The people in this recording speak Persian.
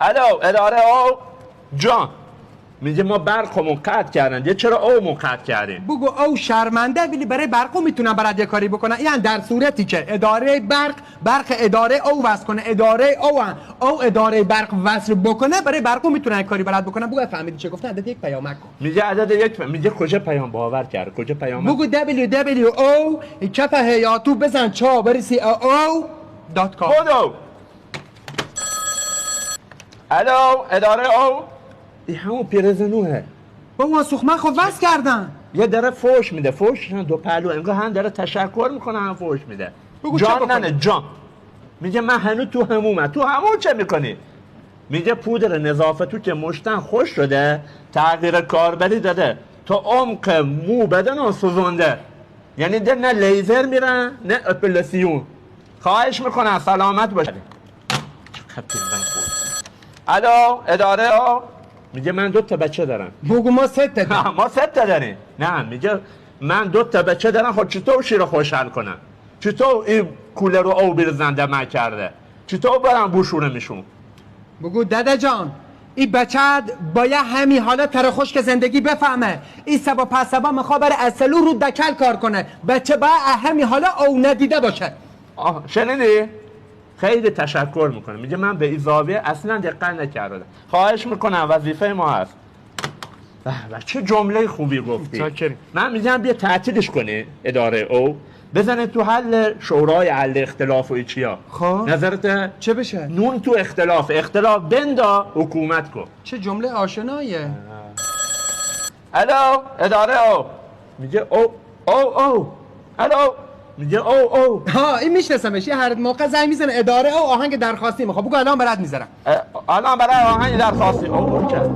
الو اداره او جان میگه ما برقمون قطع کردن. یه چرا او قطع کردیم؟ بگو او شرمنده ولی برای برقو میتونن برات یه کاری بکنن. یعنی در صورتی که اداره برق اداره او وصل کنه، اداره او اداره برق وصل بکنه، برای برقو میتونن کاری برات بکنن. بگو فهمیدی چه گفتن؟ عدد یک پیامک کن. میگه عدد یک میگه کجا پیام باور کرد؟ کجا پیام؟ بگو www کف هیاتو بزن چا برسی او.com. بودو الو اداره او این همون پیرزنوه. بابا سوخمن خب وصل کردن. یه داره فوش میده. فوش دو پهلو انگار هم داره تشکر میکنه هم فوش میده. جان نه جان میگه من هنوز تو همومم. تو همون چه میکنی؟ میگه پودر نظافت تو که مشتن خوش شده تغییر کاربری داده تا عمق مو بدن سوزونده. یعنی ده نه لیزر میرن نه اپلاسیون. خواهش میکنم سلامت باشه. الو اداره او میگه من 2 تا بچه دارم. بگو ما 3 تا داریم. ما 3 تا داریم. نه میگه من 2 تا بچه دارم. خب چطور شیر خوشحال کنم؟ چطور این کولر رو او بیرزنده من کرده؟ چطور برم بوشونه میشون؟ بگو داده جان این بچه باید همین حالا تر خشک زندگی بفهمه. این سبا پس سبا میخواد برای اصلو رو دکل کار کنه. بچه باید همین حالا او ندیده باشه. شنیدی؟ خیلی تشکر میکنم. میگه من به این زاویه اصلا دقت نکردم. خواهش میکنم وظیفه ما هست. و چه جمله خوبی گفتی. من میگم بیا تعطیلش کنی اداره او بزنه تو حل شورای حل اختلاف و چیا. خب نظرت چه بشه؟ نون تو اختلاف بندا حکومت کن. چه جمله آشنایه. الو اداره او میگه او الو میگه او ها این میشناسمش. هر موقع زنگ میزنه اداره او آهنگ درخواستی میخواد. بگو الان برات میذارم. الان برای آهنگ درخواستی او کرد.